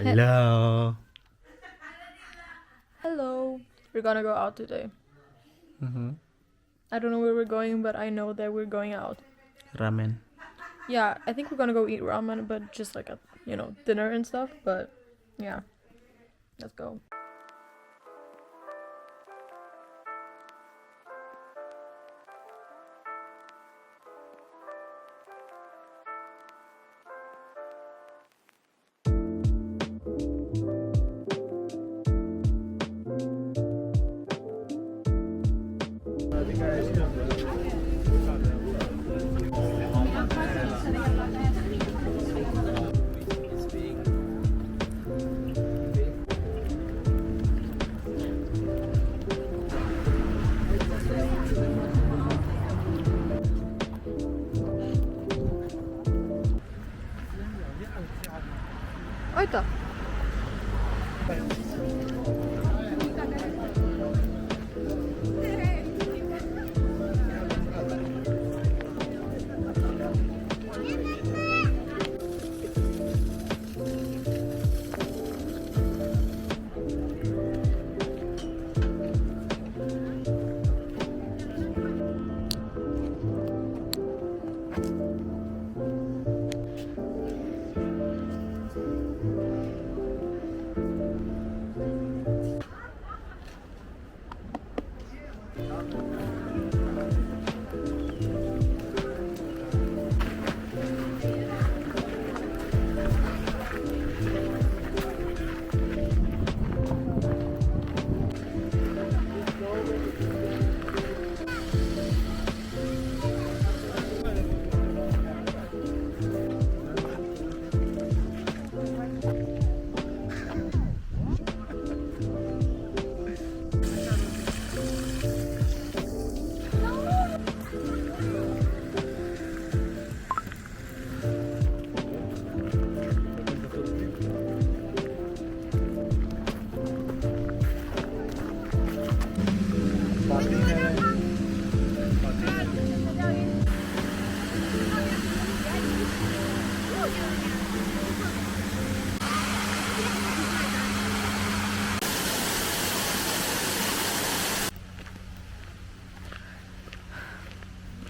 Hello. Hello. We're gonna go out today. I don't know where we're going, but I know that we're going out. Ramen. Yeah, I think we're gonna go eat ramen, but just like a, dinner and stuff. But yeah, let's go. Oita.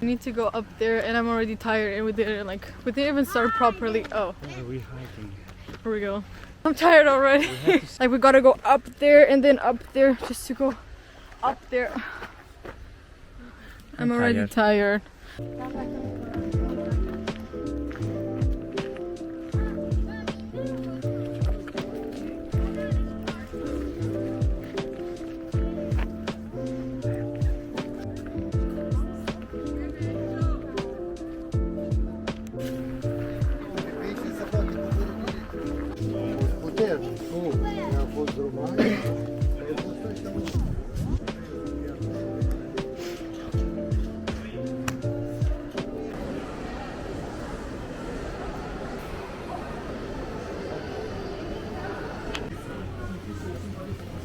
We need to go up there, and I'm already tired, and we didn't even start properly. Oh, Why are we hiking? here we go. I'm tired already. Like, we gotta go up there and then up there just to go up there. I'm already tired.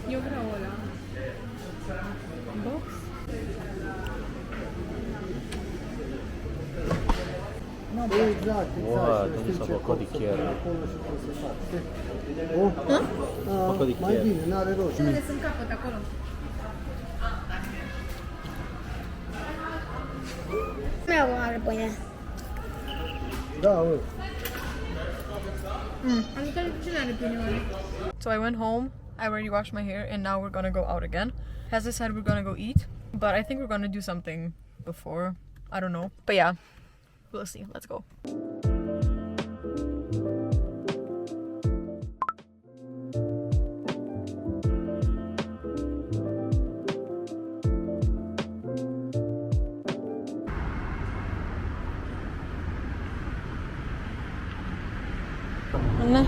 Yo grabo la box. Wow, non so, poco di chiaro. Poco di chiaro. Sunt capăt acolo. Vreau o mare pâine. Da, ui. So I went home, I already washed my hair, and now we're gonna go out again. As I said, we're gonna go eat, but I think we're gonna do something before. I don't know. But yeah, we'll see. Let's go. Anna.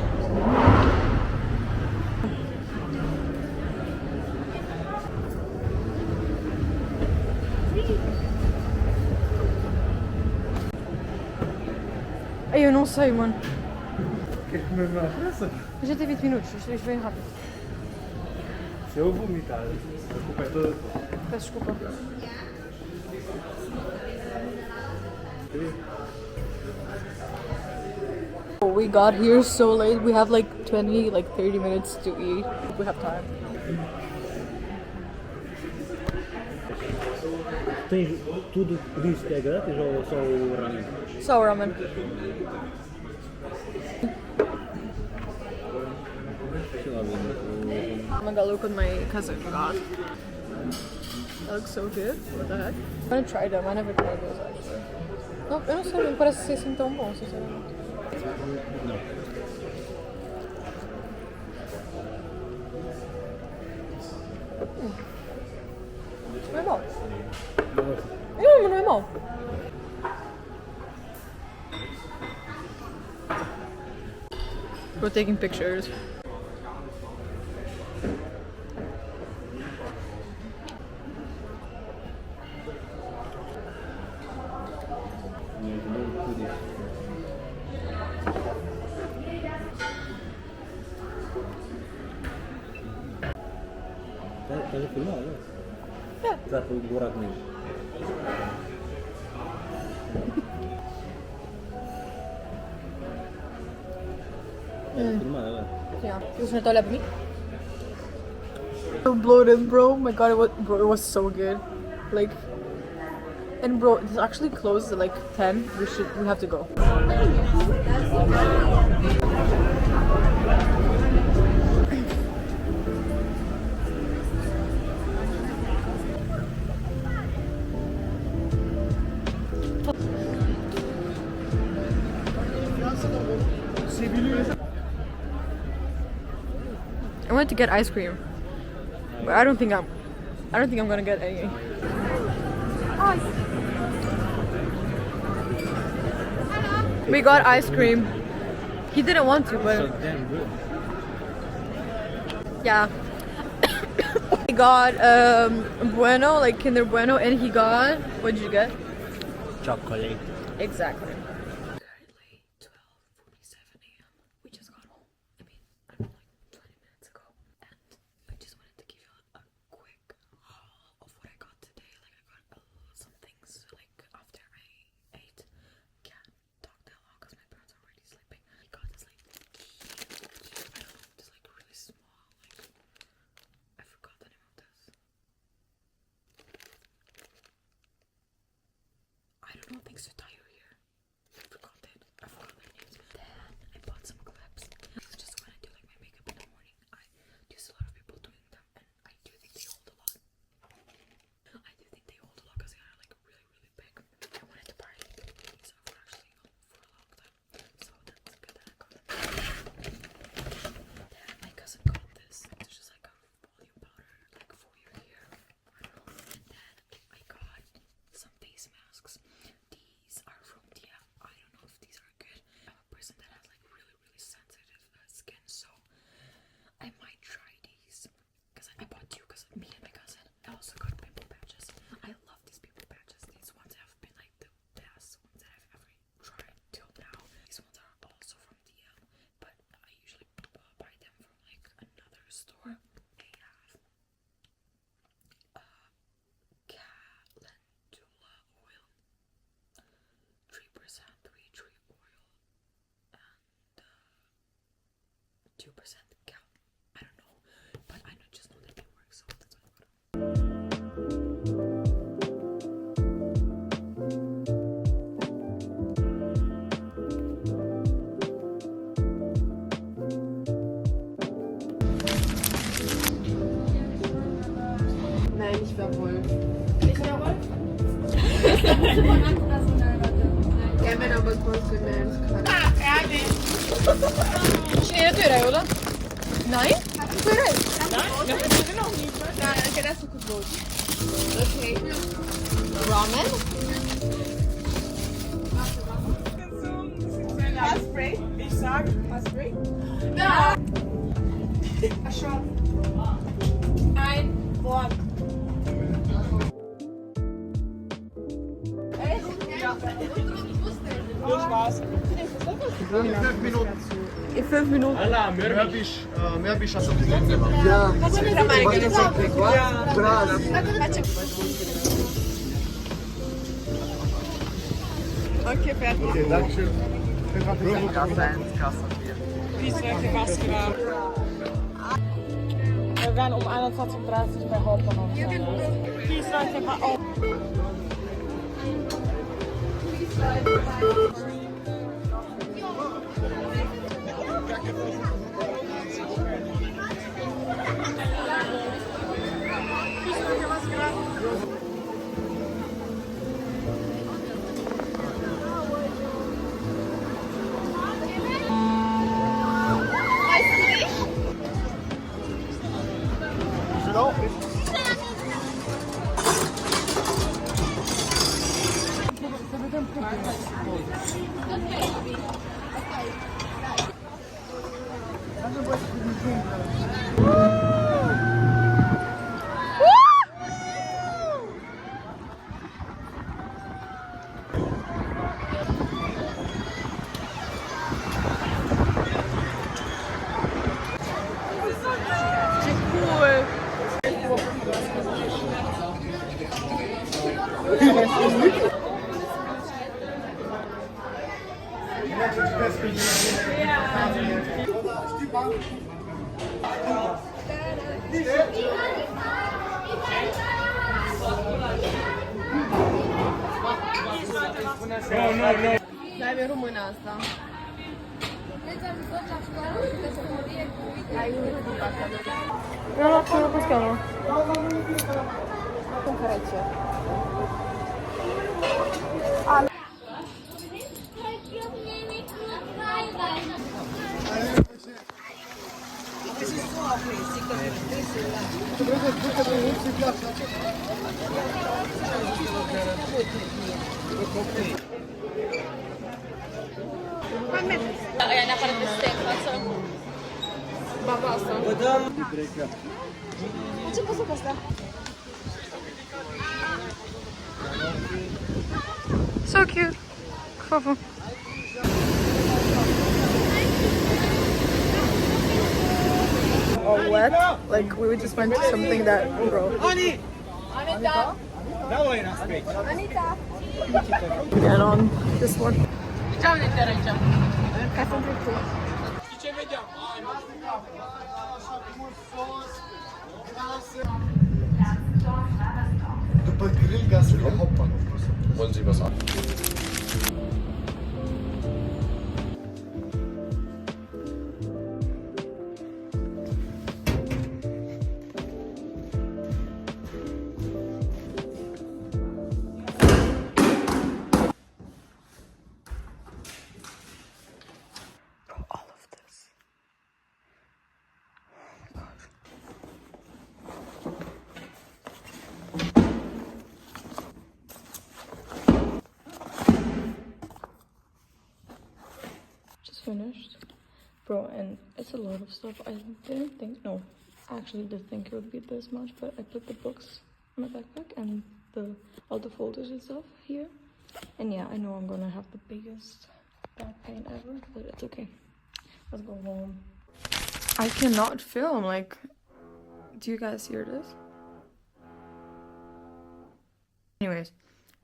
Eu não sei, mano. Queres comer na pressa? Já tem 20 minutos, isto vem rápido. Se eu vomitar, a culpa é toda tua. Peço desculpa. We got here so late. We have like 30 minutes to eat. We have time. Tens tudo disso que é grátis ou só o ramen? So ramen. Oh my god, look what my cousin got. That looks so good. What the heck? I'm gonna try them. I never tried those actually. Não, eu não sei, não parece ser assim tão bom, sinceramente. Não. Não é mal. Não, mas não é mal. We're taking pictures. Estás a filmar, não é? É. Já foi o buraco mesmo. Estás a filmar agora? Yeah. You want to olhar pra mim? So bloated, bro. My god, it was so good. Like, and bro, it's actually closed at like 10. We have to go. I wanted to get ice cream, but I don't think I'm gonna get any. We got ice cream. He didn't want to, but Damn good. yeah. He got Bueno, like Kinder Bueno, and he got, what did you get? Chocolate. Exactly. Currently 12:47 a.m. We just got home. I mean, I don't know, like 20 minutes ago. And I just wanted to give you a quick haul of what I got today. Like I got some things like after I ate. Can't talk that long because my parents are already sleeping. I got this like I don't know, this like really small, like I forgot the name of this. I don't know things to tie your hair. I forgot their names. Then I bought some clips. It's just when I do like my makeup in the morning, I see a lot of people doing them, and I do think they hold a lot. Because they are like really, really big. I wanted to buy these for actually for a long time, so that's good that I got them. Then my cousin got this. It's just like a volume powder, like for your hair. I don't know. Then I got some face masks. These are from Tia. I don't know if these are good. I'm a person that has like really, really sensitive skin, so I might try these. Because I bought two because me and my cousin. I also got pimple patches. I love these pimple patches. These ones have been like the best ones that I've ever tried till now. These ones are also from Tia, but I usually buy them from like another store. They have calendula oil, 3% tea tree oil, and 2% cal. I don't know, but I just know that they work, so that's what I got. Nein, ich war wohl. Ja, Männer, aber konsument. Är det det eller? Nej? Vad är det? Nein, okay, das ist gut. Okay. Ramen? Haarspray? Ich sag Haarspray? Ja! Schon. Ein Wort. Echt? Ja. Das war's. In 5 Minuten. Alla, mehr bist als op de Ja. Was ist das eigentlich? Okay, fertig. Dankeschön. Kieswerke was gedaan. We gaan om 21:30 bij Hauptbahnhof zijn. Kieswerke gaat ook. Kieswerke was gedaan. Dai, mi rumo in asta. No, ce lo pescano. Con careccia. Ja, na parang mistake. Basta. Ce poți să faci asta? So cute. Fofo. All wet. Like we just went to something that broke. Anita! Anita! Get on this one. Ciao, Anita. Ca să întreb tu. Ce vedeam? După grill gasul la hoppa. Wollen Sie was an? All of this. Oh my gosh. Just finished. Bro, and it's a lot of stuff. I didn't think, no, I actually did think it would be this much, but I put the books in my backpack and all the folders and stuff here. And yeah, I know I'm gonna have the biggest back pain ever, but it's okay. Let's go home. I cannot film, like, do you guys hear this? Anyways,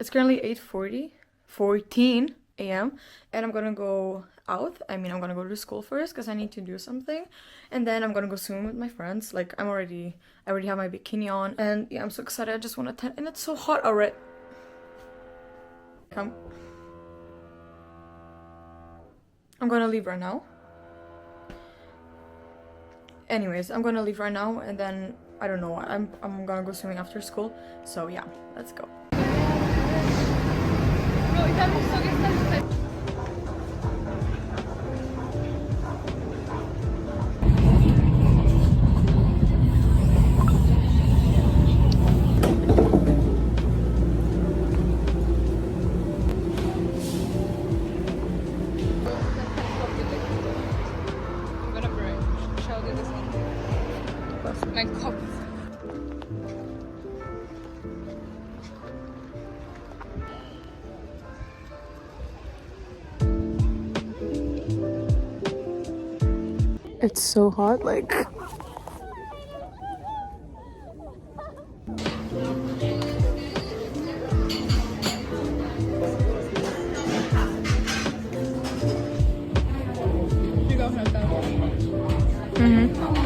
it's currently 14 a.m. and I'm gonna go out. I mean, I'm gonna go to school first because I need to do something, and then I'm gonna go swim with my friends. Like, I already have my bikini on, and yeah, I'm so excited. I just want to tan, and it's so hot already. I'm gonna leave right now. Anyways, I'm gonna leave right now, and then I don't know. I'm gonna go swimming after school. So yeah, let's go. Mein Kopf. It's so hot, like. Mhm.